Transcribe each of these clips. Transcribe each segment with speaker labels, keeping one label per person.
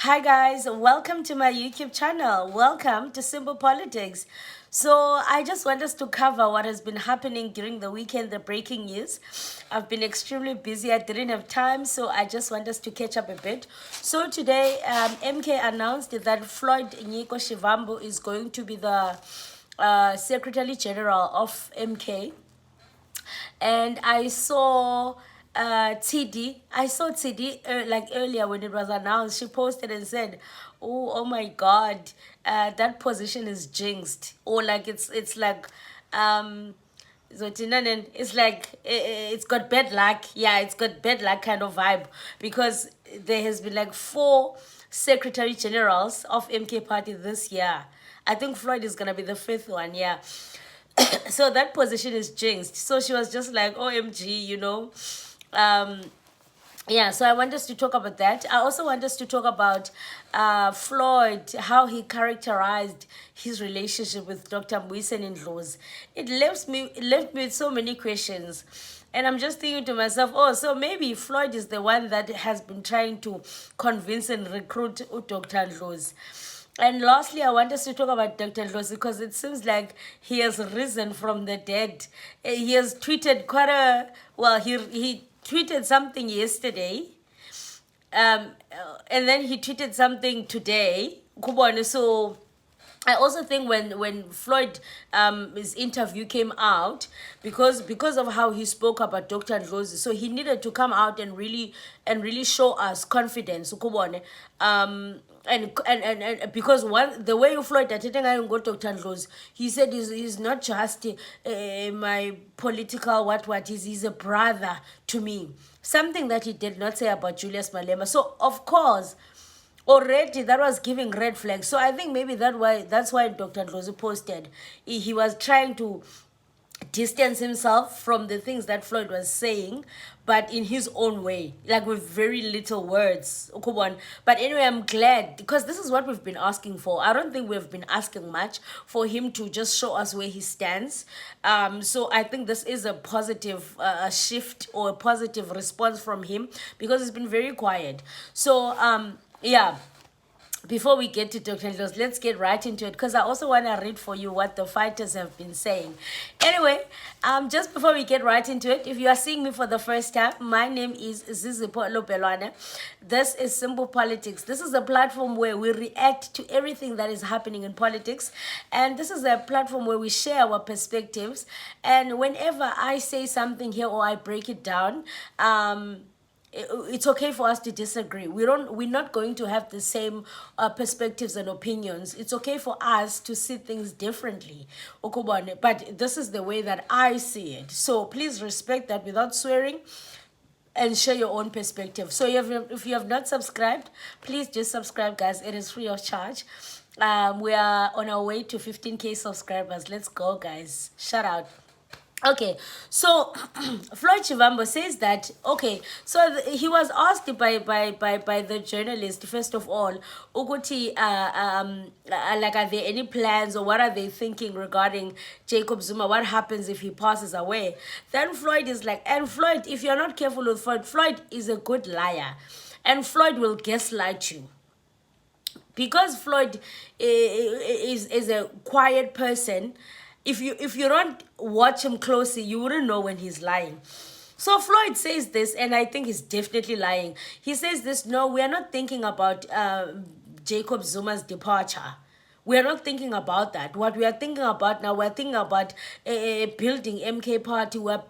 Speaker 1: Hi guys, welcome to my YouTube channel. Welcome to Simple Politics. So I just want us to cover what has been happening during the weekend, the breaking news. I've been extremely busy. I didn't have time, so I just want us to catch up a bit. So today, MK announced that Floyd Nyiko Shivambu is going to be the Secretary General of MK. And I saw TD like earlier when it was announced. She posted and said, oh my God, that position is jinxed, or like it's like it's like it's got bad luck. Yeah, it's got bad luck kind of vibe, because there has been like 4 secretary generals of MK party this year. I think Floyd is gonna be the 5th one. Yeah. So that position is jinxed. So she was just like, OMG, Um, yeah, so I want us to talk about that. I also want us to talk about Floyd, how he characterized his relationship with Dr. Mbuyisen Ndlozi. It left me with so many questions. And I'm just thinking to myself, oh, so maybe Floyd is the one that has been trying to convince and recruit Dr. Ndlozi. And lastly, I want us to talk about Dr. Ndlozi, because it seems like he has risen from the dead. He has tweeted he tweeted something yesterday, and then he tweeted something today. Kubone. So I also think when Floyd his interview came out, because of how he spoke about Dr. Ndlozi, so he needed to come out and really show us confidence. Ukubone. And because the way Floyd attending I go Dr. Ndlozi, he said he's not just my political what he's a brother to me. Something that he did not say about Julius Malema. So of course, already that was giving red flags. So I think maybe that's why Dr. Ndlozi posted. He was trying to distance himself from the things that Floyd was saying, but in his own way, like with very little words. Ukubon. But anyway, I'm glad, because this is what we've been asking for. I don't think we've been asking much for him to just show us where he stands. So I think this is a positive shift or a positive response from him, because it's been very quiet. So yeah, before we get to Dr. Ndlozi, let's get right into it, because I also want to read for you what the fighters have been saying. Anyway, just before we get right into it, if you are seeing me for the first time, my name is Zizipo Lopelwane. This is Simple Politics. This is a platform where we react to everything that is happening in politics, and this is a platform where we share our perspectives. And whenever I say something here or I break it down, it's okay for us to disagree. We're not going to have the same perspectives and opinions. It's okay for us to see things differently, Okubane. But this is the way that I see it. So please respect that without swearing, and share your own perspective. So if you have not subscribed, please just subscribe, guys. It is free of charge. We are on our way to 15K subscribers. Let's go, guys. Shout out. Okay, so Floyd Shivambu says that, okay, so he was asked by the journalist, first of all, Uguti, like, are there any plans, or what are they thinking regarding Jacob Zuma? What happens if he passes away? Then Floyd is like, and Floyd, if you're not careful with Floyd is a good liar, and Floyd will gaslight you. Because Floyd is a quiet person, if you don't watch him closely, you wouldn't know when he's lying. So Floyd says this, and I think he's definitely lying. He says this, no, we are not thinking about Jacob Zuma's departure. We are not thinking about that. What we are thinking about now, we're thinking about building MK party. We're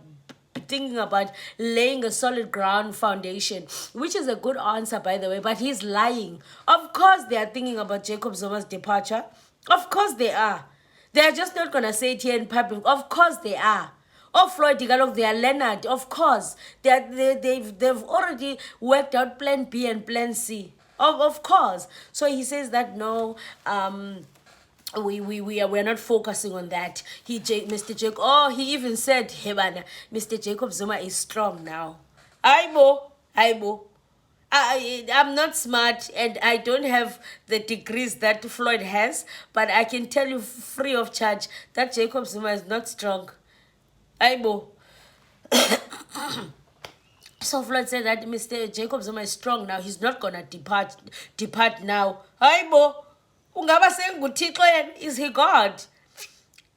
Speaker 1: thinking about laying a solid ground foundation, which is a good answer, by the way, but he's lying. Of course they are thinking about Jacob Zuma's departure. Of course they are. They're just not going to say it here in public. Of course they are. Oh, Floyd Digalog, they are Leonard. Of course. They've already worked out plan B and plan C. Of course. So he says that, no, we're not focusing on that. Mr. Jacob, he even said, hey, man, Mr. Jacob Zuma is strong now. Aibo. I'm not smart, and I don't have the degrees that Floyd has, but I can tell you free of charge that Jacob Zuma is not strong. Aibo. So Floyd said that Mr. Jacob Zuma is strong now. He's not gonna depart now. Hayibo, ungaba senguthixo yena? Is he God?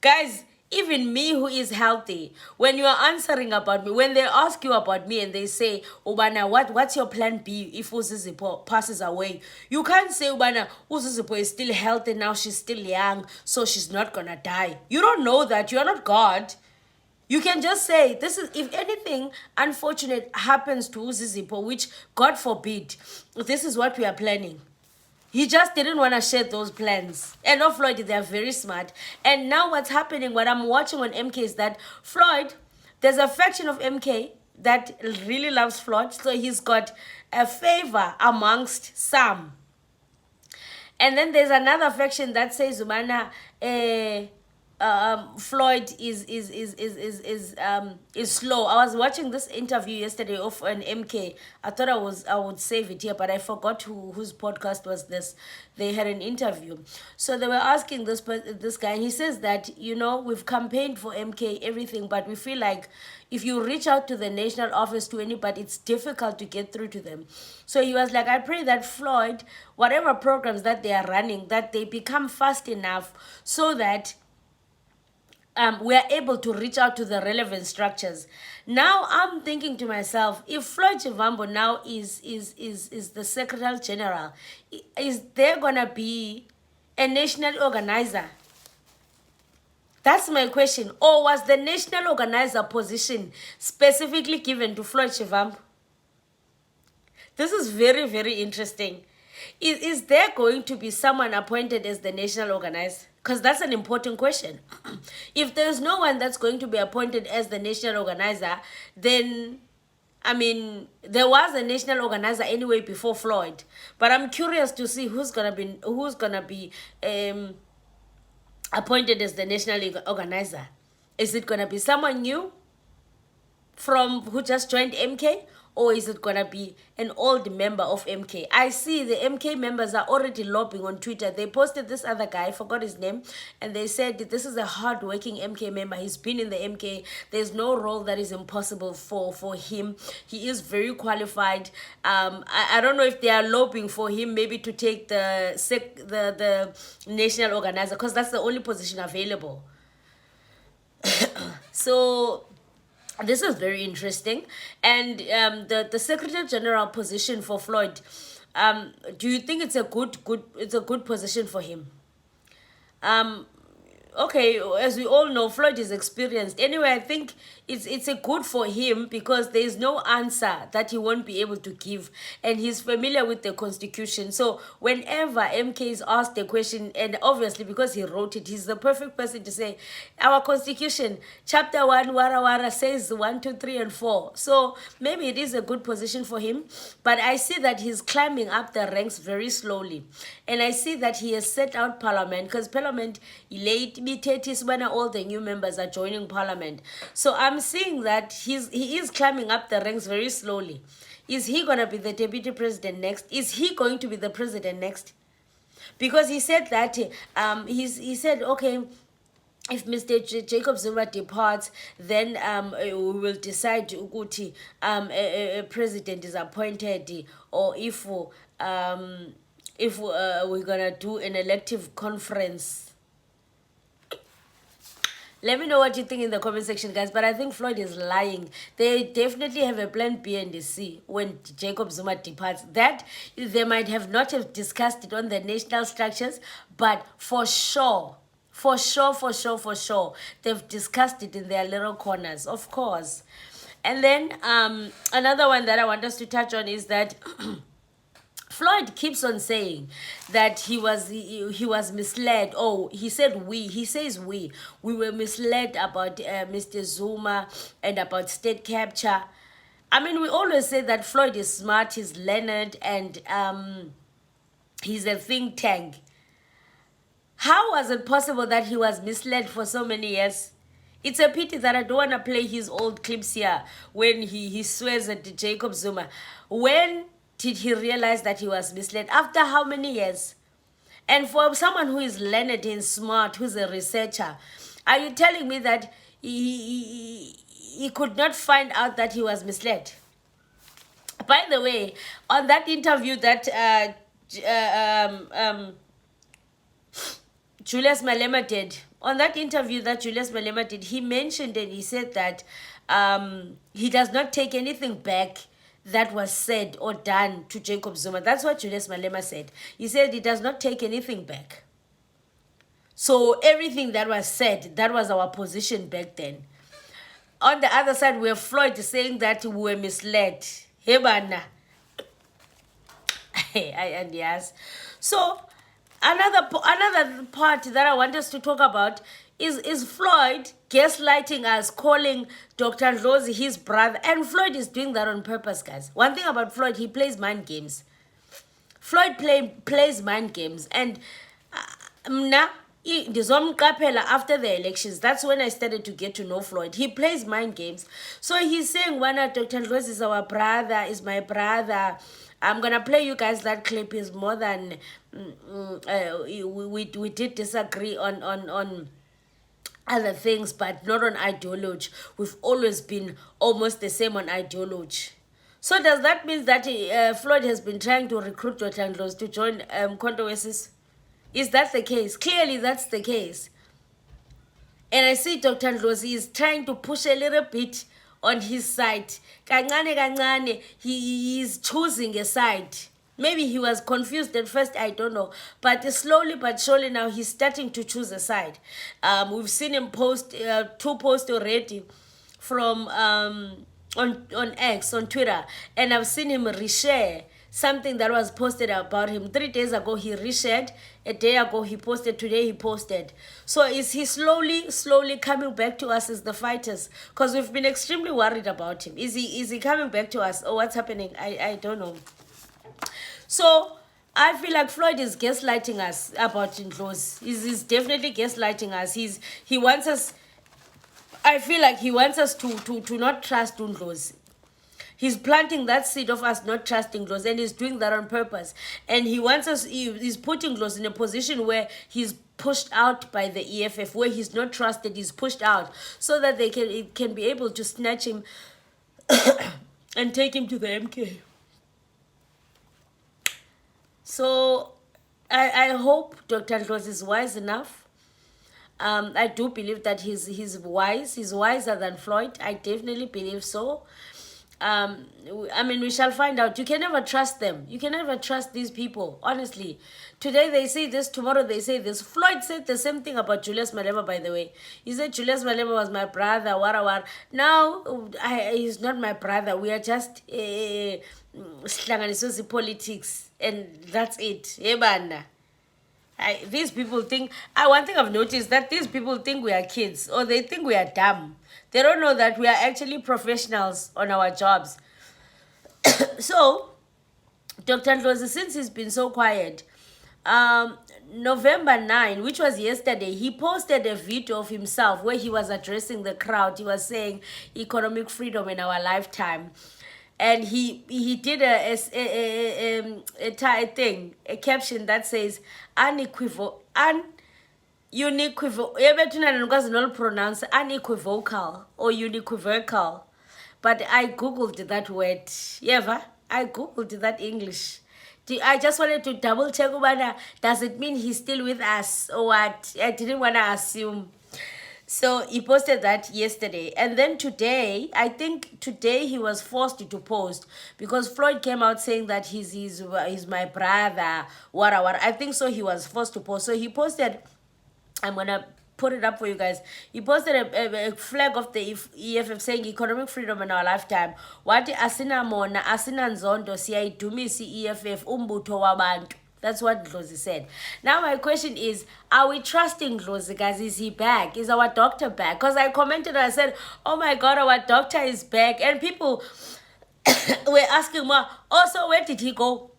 Speaker 1: Guys, even me who is healthy, when you are answering about me, when they ask you about me and they say, Ubana, what's your plan B if Uzizipo passes away? You can't say, Ubana, Uzizipo is still healthy now, she's still young, so she's not gonna die. You don't know that. You're not God. You can just say, this is, if anything unfortunate happens to Uzizipo, which God forbid, this is what we are planning. He just didn't want to share those plans. And of Floyd, they're very smart. And now what's happening, what I'm watching on MK is that Floyd, there's a faction of MK that really loves Floyd. So he's got a favor amongst some. And then there's another faction that says, Zumana, Floyd is slow. I was watching this interview yesterday of an MK. I thought I would save it here, but I forgot whose podcast was this. They had an interview, so they were asking this guy, and he says that, you know, we've campaigned for MK everything, but we feel like if you reach out to the national office to anybody, it's difficult to get through to them. So he was like, I pray that Floyd, whatever programs that they are running, that they become fast enough so that we are able to reach out to the relevant structures. Now I'm thinking to myself, if Floyd Chivambo now is the Secretary General, is there gonna be a national organizer? That's my question. Or was the national organizer position specifically given to Floyd Chivambo? This is very, very interesting. Is there going to be someone appointed as the national organizer? Because that's an important question. If there's no one that's going to be appointed as the national organizer, then, I mean, there was a national organizer anyway before Floyd. But I'm curious to see who's gonna be appointed as the national organizer. Is it gonna be someone new from who just joined MK? Or is it gonna be an old member of MK? I see the MK members are already lobbying on Twitter. They posted this other guy, I forgot his name, and they said that this is a hard-working MK member. He's been in the MK. There's no role that is impossible for him. He is very qualified. I don't know if they are lobbying for him maybe to take the national organizer, because that's the only position available. So this is very interesting. And the Secretary General position for Floyd, do you think it's a good position for him? Okay, as we all know, Floyd is experienced. Anyway, I think it's a good for him because there's no answer that he won't be able to give, and he's familiar with the Constitution. So whenever MK is asked a question, and obviously because he wrote it, he's the perfect person to say, our Constitution, chapter 1, wara wara, says 1, 2, 3, and 4. So maybe it is a good position for him, but I see that he's climbing up the ranks very slowly. And I see that he has set out Parliament, because Parliament, late mid-30s, when all the new members are joining Parliament. So I'm seeing that he is climbing up the ranks very slowly. Is he going to be the deputy president next? Is he going to be the president next? Because he said that, he said, okay, if Mr. Jacob Zuma departs, then we will decide ukuthi a president is appointed, or if we're gonna do an elective conference. Let me know what you think in the comment section, guys. But I think Floyd is lying. They definitely have a plan B and C when Jacob Zuma departs. That they might have not have discussed it on the national structures, but for sure, they've discussed it in their little corners, of course. And then another one that I want us to touch on is that Floyd keeps on saying that he was misled. Oh, he said we. He says we were misled about Mr. Zuma and about state capture. I mean, we always say that Floyd is smart, he's learned, and he's a think tank. How was it possible that he was misled for so many years? It's a pity that I don't want to play his old clips here when he swears at Jacob Zuma. When did he realize that he was misled? After how many years? And for someone who is learned and smart, who's a researcher, are you telling me that he could not find out that he was misled? By the way, on that interview that Julius Malema did, he mentioned and he said that he does not take anything back that was said or done to Jacob Zuma. That's what Julius Malema said. He said he does not take anything back. So everything that was said, that was our position back then. On the other side, we have Floyd saying that we were misled. Hey, bana. And yes. So another part that I want us to talk about is Floyd gaslighting us, calling Dr. Ndlozi his brother. And Floyd is doing that on purpose, guys. One thing about Floyd, he plays mind games. Floyd plays mind games. And after the elections, that's when I started to get to know Floyd. He plays mind games. So he's saying, Dr. Ndlozi is our brother, is my brother. I'm gonna play you guys that clip. Is more than we did disagree on other things, but not on ideology. We've always been almost the same on ideology. So does that mean that Floyd has been trying to recruit Dr. Ndlozi to join Controversies? Is that the case? Clearly that's the case. And I see Dr. Ndlozi is trying to push a little bit on his side. Kancane, he is choosing a side. Maybe he was confused at first, I don't know. But slowly but surely now he's starting to choose a side. We've seen him post 2 posts already from on X, on Twitter. And I've seen him reshare something that was posted about him. 3 days ago he reshared. A day ago he posted. Today he posted. So is he slowly coming back to us as the fighters? Because we've been extremely worried about him. Is he coming back to us, or what's happening? I don't know. So I feel like Floyd is gaslighting us about Ndlozi. He's definitely gaslighting us. He wants us. I feel like he wants us to not trust Ndlozi. He's planting that seed of us not trusting Ndlozi, and he's doing that on purpose. And he wants us, he's putting Ndlozi in a position where he's pushed out by the EFF, where he's not trusted, he's pushed out, so that it can be able to snatch him and take him to the MK. So I hope Dr. Ndlozi is wise enough. I do believe that he's wise. He's wiser than Floyd. I definitely believe so. I mean, we shall find out. You can never trust them. You can never trust these people, honestly. Today they say this, tomorrow they say this. Floyd said the same thing about Julius Malema, by the way. He said Julius Malema was my brother, what. Now, he's not my brother. We are just politics, and that's it. These people think, one thing I've noticed, that these people think we are kids, or they think we are dumb. They don't know that we are actually professionals on our jobs. So, Dr. Ndlozi, since he's been so quiet, November 9, which was yesterday, he posted a video of himself where he was addressing the crowd. He was saying economic freedom in our lifetime. And he did a caption that says unequivocal, pronounce unequivocal or unequivocal. But I googled that word. I googled that English. I just wanted to double check whether does it mean he's still with us or what. I didn't want to assume. So he posted that yesterday. And then today, I think today he was forced to post because Floyd came out saying that he's my brother, what. I think so he was forced to post. So he posted, I'm going to put it up for you guys. He posted a flag of the EFF saying economic freedom in our lifetime. What asina mona, asina nzondo, siyayidumisi EFF, umbutho wabantu. That's what Ndlozi said. Now my question is, are we trusting Ndlozi, guys? Is he back? Is our doctor back? Because I commented and I said, oh my God, our doctor is back. And people were asking me, so where did he go?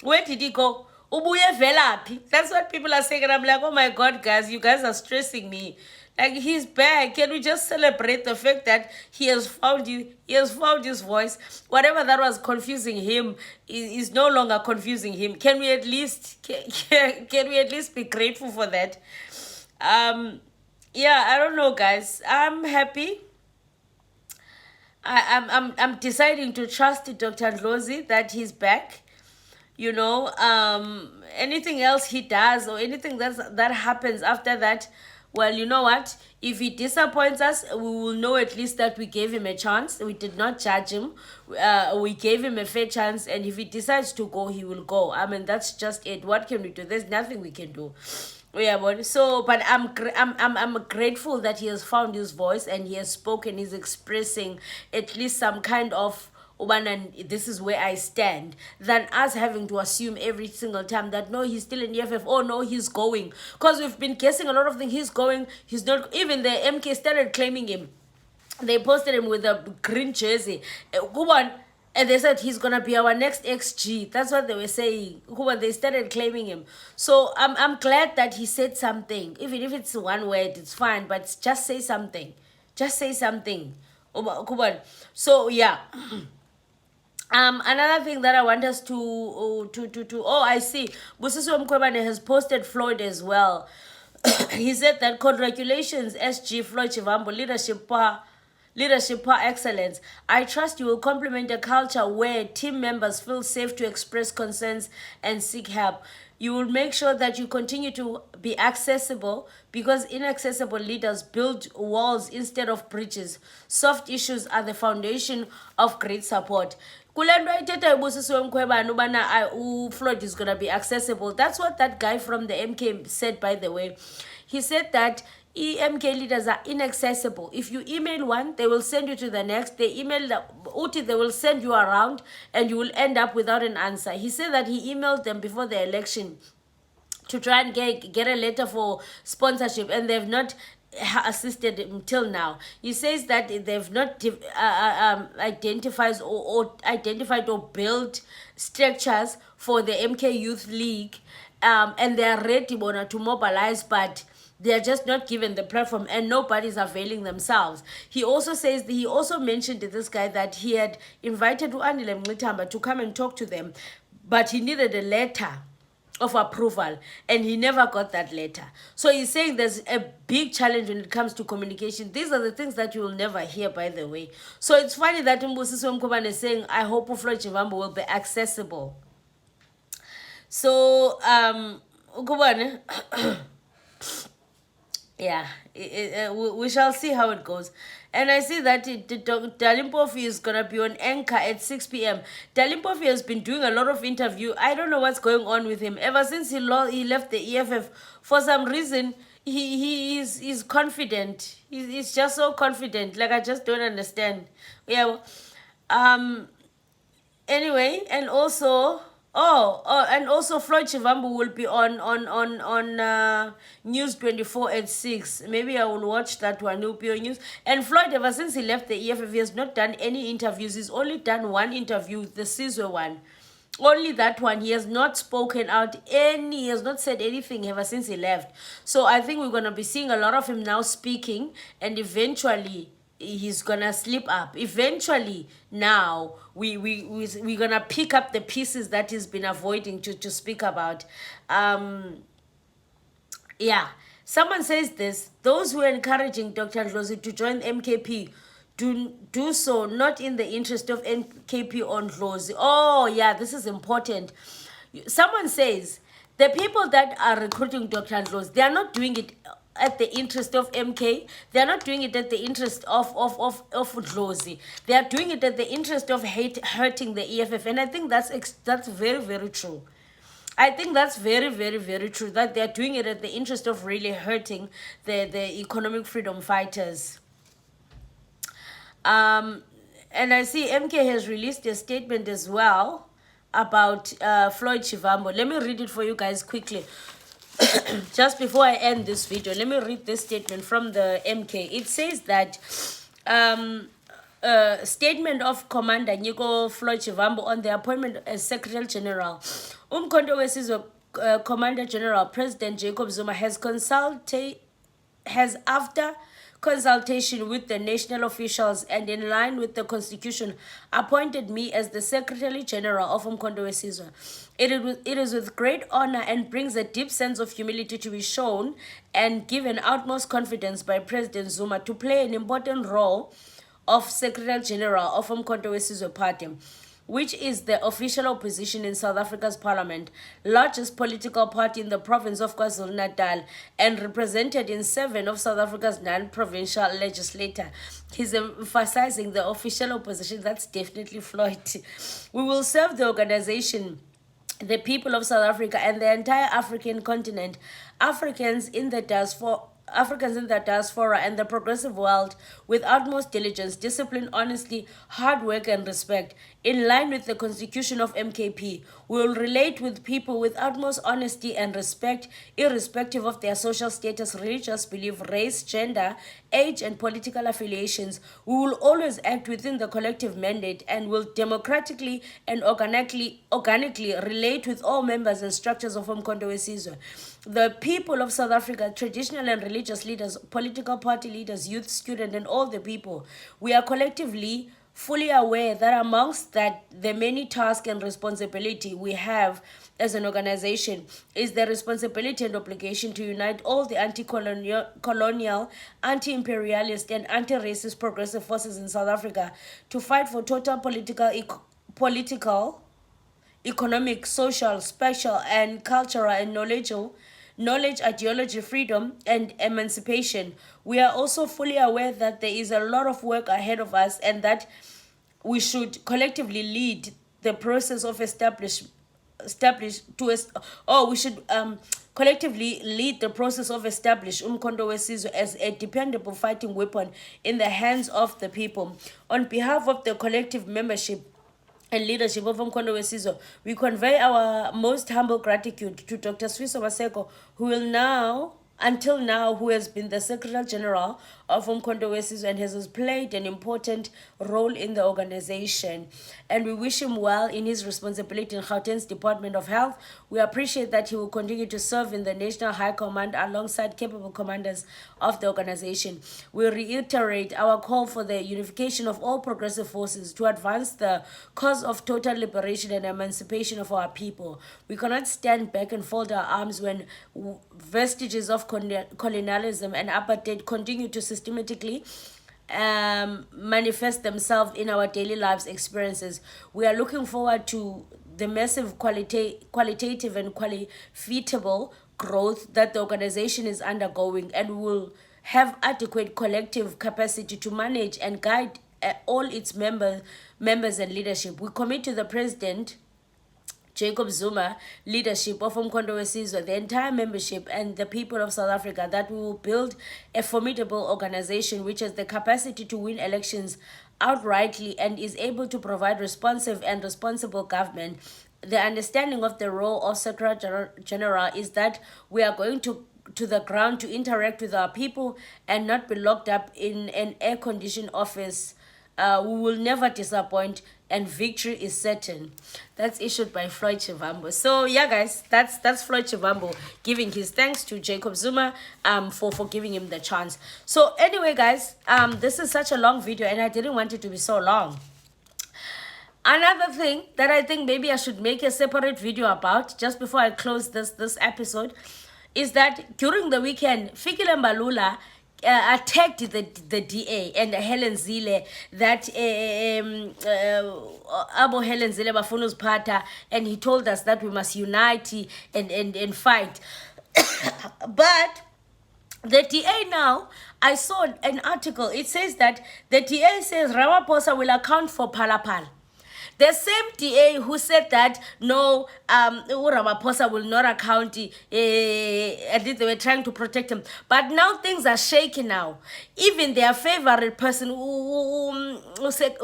Speaker 1: Where did he go? Ubuye velaphi? That's what people are saying. And I'm like, oh my God, guys, you guys are stressing me. Like, he's back. Can we just celebrate the fact that he has found you? He has found his voice. Whatever that was confusing him is no longer confusing him. Can we at least can we at least be grateful for that? Yeah, I don't know, guys. I'm happy. I'm deciding to trust Dr. Ndlozi that he's back. You know, anything else he does or anything that happens after that, well, you know what, if he disappoints us, we will know at least that we gave him a chance. We did not judge him. We gave him a fair chance, and if he decides to go, he will go. I mean, that's just it. What can we do? There's nothing we can do. Yeah, but so, but I'm grateful that he has found his voice and he has spoken. He's expressing at least some kind of, and this is where I stand, than us having to assume every single time that no, he's still in the EFF. Oh no, he's going, because we've been guessing a lot of things. He's going. He's not. Even the MK started claiming him. They posted him with a green jersey. Go on. And they said he's gonna be our next XG. That's what they were saying. When they started claiming him. So I'm glad that he said something. Even if it's one word, it's fine. But just say something. Just say something. So yeah. Another thing that I want us to oh, I see. Busisiwe Mkhwebane has posted Floyd as well. He said that congratulations, SG Floyd Chivambo, leadership par excellence. I trust you will complement a culture where team members feel safe to express concerns and seek help. You will make sure that you continue to be accessible, because inaccessible leaders build walls instead of bridges. Soft issues are the foundation of great support. Floyd is going to be accessible. That's what that guy from the MK said, by the way. He said that EMK leaders are inaccessible. If you email one, they will send you to the next. They will send you around and you will end up without an answer. He said that he emailed them before the election to try and get a letter for sponsorship, and they've not assisted him till now. He says that they've not identified or built structures for the MK Youth League, and they are ready to mobilize, but they are just not given the platform and nobody's availing themselves. He also mentioned to this guy that he had invited Andile Mngxitamba to come and talk to them, but he needed a letter of approval and he never got that letter. So he's saying there's a big challenge when it comes to communication. These are the things that you will never hear, by the way. So it's funny that Mbusisiwe Mkhwebane is saying, I hope Floyd Chivambo will be accessible. So Mkhwebane, yeah, we shall see how it goes. And I see that Dalimpofi is going to be on Anchor at 6 p.m. Dalimpofi has been doing a lot of interview. I don't know what's going on with him. Ever since he left the EFF, for some reason, he's confident. He's just so confident. Like, I just don't understand. Yeah. Anyway, and also... and also Floyd Chivambo will be on News 24 at 6. Maybe I will watch that one. He'll be on news. And Floyd, ever since he left the EFF, he has not done any interviews. He's only done one interview, the Sizwe one. Only that one. He has not spoken out he has not said anything ever since he left. So I think we're going to be seeing a lot of him now speaking, and eventually he's gonna slip up. Eventually now we're gonna pick up the pieces that he's been avoiding to speak about. Yeah, someone says this: those who are encouraging Dr. Ndlozi to join MKP do so not in the interest of MKP on Ndlozi. Oh yeah, this is important. Someone says the people that are recruiting Dr. Ndlozi, they are not doing it at the interest of MK. They are not doing it at the interest of Ndlozi. They are doing it at the interest of hurting the EFF. And I think that's very, very true. I think that's very, very, very true, that they are doing it at the interest of really hurting the economic freedom fighters. And I see MK has released a statement as well about Floyd Chivambo. Let me read it for you guys quickly. Just before I end this video, let me read this statement from the MK. It says that statement of Commander Nico Floyd Chivambo on the appointment as Secretary General. Umkhonto Wesizwe Commander General President Jacob Zuma has after consultation with the national officials and in line with the Constitution, appointed me as the Secretary General of Umkhonto Wesizwe. It is with great honor and brings a deep sense of humility to be shown and given utmost confidence by President Zuma to play an important role of Secretary General of Umkhonto we Sizwe Party, which is the official opposition in South Africa's parliament, largest political party in the province of KwaZulu-Natal, and represented in 7 of South Africa's 9 provincial legislatures. He's emphasizing the official opposition. That's definitely Floyd. We will serve the organization, the people of South Africa, and the entire African continent, Africans in the diaspora and the progressive world with utmost diligence, discipline, honesty, hard work, and respect. In line with the constitution of MKP, we will relate with people with utmost honesty and respect, irrespective of their social status, religious belief, race, gender, age, and political affiliations. We will always act within the collective mandate and will democratically and organically relate with all members and structures of Umkhonto we Sizwe. The people of South Africa, traditional and religious leaders, political party leaders, youth, student, and all the people, we are collectively fully aware that amongst that the many tasks and responsibility we have as an organization is the responsibility and obligation to unite all the anti-colonial, anti-imperialist, and anti-racist progressive forces in South Africa to fight for total political, economic, social, spatial, and cultural and knowledge, ideology, freedom, and emancipation. We are also fully aware that there is a lot of work ahead of us and that we should collectively lead the process of collectively lead the process of establish Umkhonto we Sizwe as a dependable fighting weapon in the hands of the people. On behalf of the collective membership and leadership of Umkhonto we Sizwe, we convey our most humble gratitude to Dr. Swiso Maseko, who has been the Secretary General of Umkhonto we Sizwe and has played an important role in the organization. And we wish him well in his responsibility in Gauteng's Department of Health. We appreciate that he will continue to serve in the National High Command alongside capable commanders of the organization. We reiterate our call for the unification of all progressive forces to advance the cause of total liberation and emancipation of our people. We cannot stand back and fold our arms when vestiges of colonialism and apartheid continue to systematically manifest themselves in our daily lives experiences. We are looking forward to the massive qualitative and qualifiable growth that the organization is undergoing, and will have adequate collective capacity to manage and guide all its members and leadership. We commit to the President Jacob Zuma leadership of Umkhonto we Sizwe, the entire membership, and the people of South Africa that we will build a formidable organization which has the capacity to win elections outrightly and is able to provide responsive and responsible government. The understanding of the role of Secretary General is that we are going to the ground to interact with our people and not be locked up in an air-conditioned office. We will never disappoint, and victory is certain. That's issued by Floyd Chivambo. So yeah, guys, that's Floyd Chivambo giving his thanks to Jacob Zuma for giving him the chance. So anyway, guys, this is such a long video and I didn't want it to be so long. Another thing that I think maybe I should make a separate video about just before I close this episode is that during the weekend, Fikile Mbalula attacked the DA and Helen Zille, that Abo Helen Zille bafuna uziphatha, and he told us that we must unite and fight. But the DA now, I saw an article, it says that the DA says Ramaphosa will account for Phalaphala. The same DA who said that no, Ramaphosa will not account, at least they were trying to protect him. But now things are shaky now. Even their favorite person who said,